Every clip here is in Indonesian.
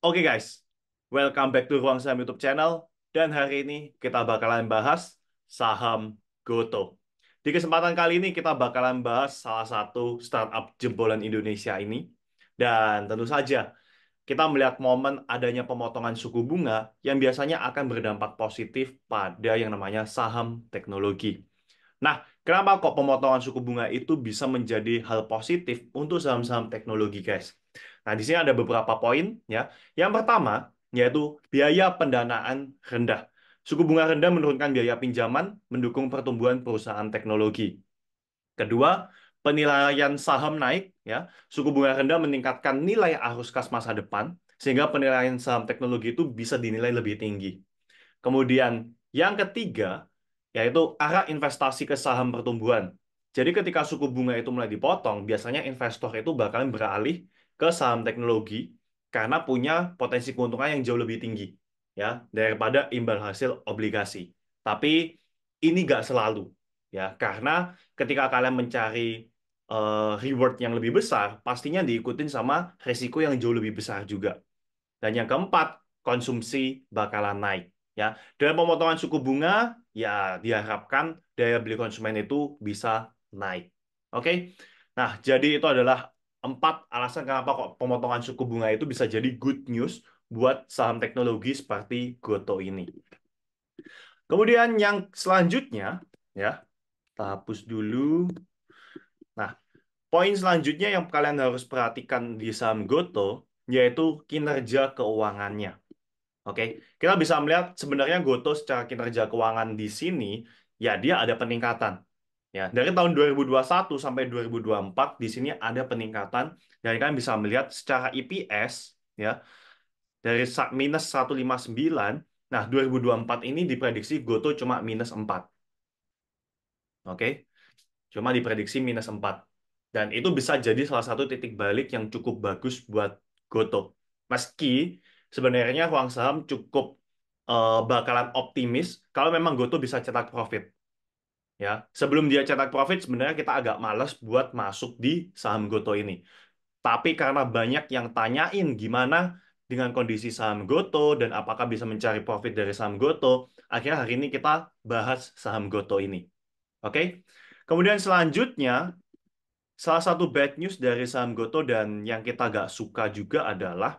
Oke guys, welcome back to Ruang Saham YouTube channel. Dan hari ini kita bakalan bahas saham Goto. Di kesempatan kali ini kita bakalan bahas salah satu startup jebolan Indonesia ini. Dan tentu saja kita melihat momen adanya pemotongan suku bunga yang biasanya akan berdampak positif pada yang namanya saham teknologi. Nah, kenapa kok pemotongan suku bunga itu bisa menjadi hal positif untuk saham-saham teknologi, guys? Nah, di sini ada beberapa poin, ya. Yang pertama, yaitu biaya pendanaan rendah. Suku bunga rendah menurunkan biaya pinjaman, mendukung pertumbuhan perusahaan teknologi. Kedua, penilaian saham naik, ya. Suku bunga rendah meningkatkan nilai arus kas masa depan, sehingga penilaian saham teknologi itu bisa dinilai lebih tinggi. Kemudian yang ketiga, yaitu arah investasi ke saham pertumbuhan. Jadi ketika suku bunga itu mulai dipotong, biasanya investor itu bakalan beralih ke saham teknologi karena punya potensi keuntungan yang jauh lebih tinggi, ya, daripada imbal hasil obligasi. Tapi ini nggak selalu, ya, karena ketika kalian mencari reward yang lebih besar, pastinya diikutin sama resiko yang jauh lebih besar juga. Dan yang keempat, konsumsi bakalan naik. Ya, dengan pemotongan suku bunga, ya diharapkan daya beli konsumen itu bisa naik. Oke, nah jadi itu adalah 4 alasan kenapa kok pemotongan suku bunga itu bisa jadi good news buat saham teknologi seperti Goto ini. Kemudian yang selanjutnya, ya kita hapus dulu. Nah, poin selanjutnya yang kalian harus perhatikan di saham Goto yaitu kinerja keuangannya. Oke, kita bisa melihat sebenarnya Goto secara kinerja keuangan di sini, ya dia ada peningkatan. Ya, dari tahun 2021 sampai 2024 di sini ada peningkatan dan kalian bisa melihat secara EPS, ya, dari minus 159. Nah, 2024 ini diprediksi Goto cuma minus 4. Oke, cuma diprediksi minus 4. Dan itu bisa jadi salah satu titik balik yang cukup bagus buat Goto. Meski sebenarnya uang saham cukup bakalan optimis kalau memang Goto bisa cetak profit. Ya, sebelum dia cetak profit sebenarnya kita agak malas buat masuk di saham Goto ini. Tapi karena banyak yang tanyain gimana dengan kondisi saham Goto dan apakah bisa mencari profit dari saham Goto, akhirnya hari ini kita bahas saham Goto ini. Oke? Kemudian selanjutnya, salah satu bad news dari saham Goto dan yang kita gak suka juga adalah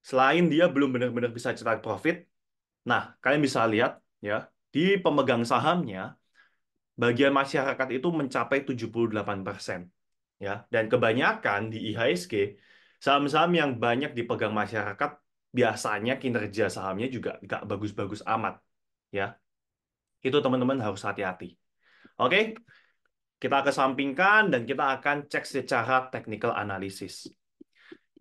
selain dia belum benar-benar bisa cetak profit, nah kalian bisa lihat ya di pemegang sahamnya bagian masyarakat itu mencapai 78%, ya, dan kebanyakan di IHSG saham-saham yang banyak dipegang masyarakat biasanya kinerja sahamnya juga nggak bagus-bagus amat, ya. Itu teman-teman harus hati-hati. Oke, kita kesampingkan dan kita akan cek secara technical analysis.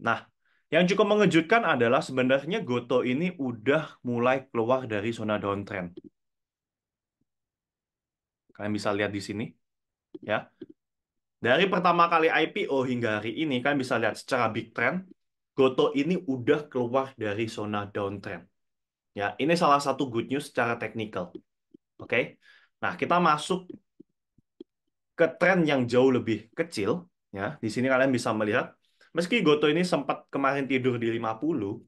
Nah, yang cukup mengejutkan adalah sebenarnya Goto ini udah mulai keluar dari zona downtrend. Kalian bisa lihat di sini, ya. Dari pertama kali IPO hingga hari ini, kan bisa lihat secara big trend, Goto ini udah keluar dari zona downtrend. Ya, ini salah satu good news secara teknikal. Oke. Nah, kita masuk ke tren yang jauh lebih kecil, ya. Di sini kalian bisa melihat meski Goto ini sempat kemarin tidur di 50,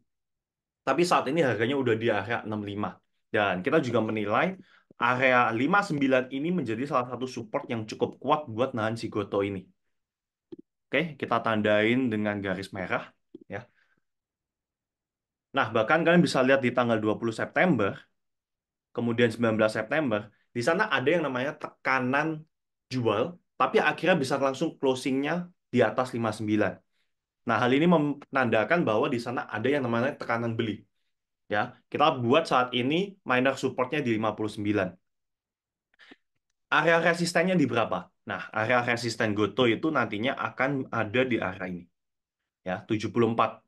tapi saat ini harganya udah di area 65. Dan kita juga menilai area 59 ini menjadi salah satu support yang cukup kuat buat nahan si Goto ini. Oke, kita tandain dengan garis merah, ya. Nah, bahkan kalian bisa lihat di tanggal 20 September, kemudian 19 September, di sana ada yang namanya tekanan jual, tapi akhirnya bisa langsung closingnya di atas 59. Nah, hal ini menandakan bahwa di sana ada yang namanya tekanan beli. Ya, kita buat saat ini minor supportnya di 59. Area resistennya di berapa? Nah, area resisten Goto itu nantinya akan ada di area ini. Ya, 74.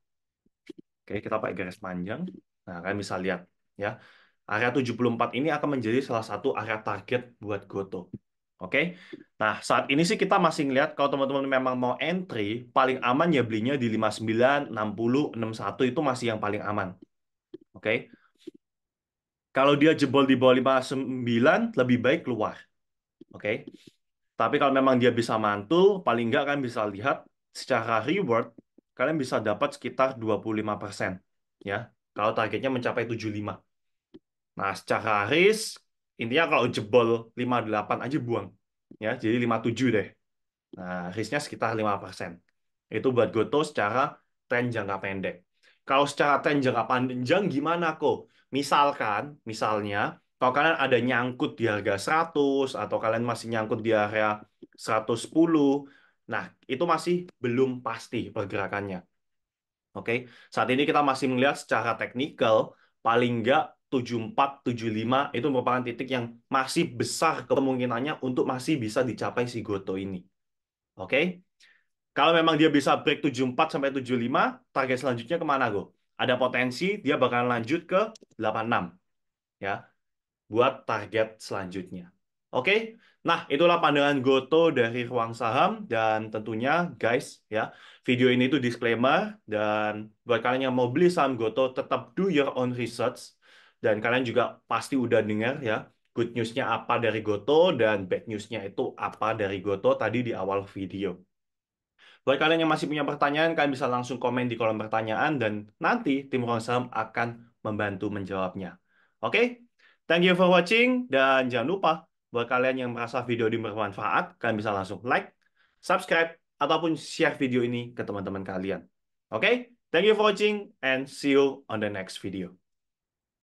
Oke, kita pakai garis panjang. Nah, kalian bisa lihat, ya. Area 74 ini akan menjadi salah satu area target buat Goto. Oke. Nah, saat ini sih kita masih ngeliat kalau teman-teman memang mau entry, paling aman ya belinya di 59, 60, 61 itu masih yang paling aman. Oke. Kalau dia jebol di bawah 59, lebih baik keluar. Oke. Tapi kalau memang dia bisa mantul, paling nggak kan bisa lihat secara reward kalian bisa dapat sekitar 25%. Ya, kalau targetnya mencapai 75. Nah, secara risk, intinya kalau jebol 58 aja buang. Ya, jadi 57 deh. Nah, risknya sekitar 5%. Itu buat Goto secara tren jangka pendek. Kalau secara tren jangka panjang gimana kok? Misalnya, kalau kalian ada nyangkut di harga 100 atau kalian masih nyangkut di area 110, nah itu masih belum pasti pergerakannya. Oke, saat ini kita masih melihat secara teknikal paling nggak 74, 75 itu merupakan titik yang masih besar kemungkinannya untuk masih bisa dicapai si Goto ini. Oke, kalau memang dia bisa break 74 sampai 75, target selanjutnya kemana, Go? Ada potensi dia bakalan lanjut ke 86, ya, buat target selanjutnya. Oke, nah itulah pandangan Goto dari ruang saham dan tentunya, guys, ya, video ini itu disclaimer dan buat kalian yang mau beli saham Goto, tetap do your own research dan kalian juga pasti udah dengar ya good news-nya apa dari Goto dan bad news-nya itu apa dari Goto tadi di awal video. Buat kalian yang masih punya pertanyaan, kalian bisa langsung komen di kolom pertanyaan dan nanti tim Ruang Saham akan membantu menjawabnya. Oke? Thank you for watching dan jangan lupa buat kalian yang merasa video ini bermanfaat, kalian bisa langsung like, subscribe, ataupun share video ini ke teman-teman kalian. Oke? Thank you for watching and see you on the next video.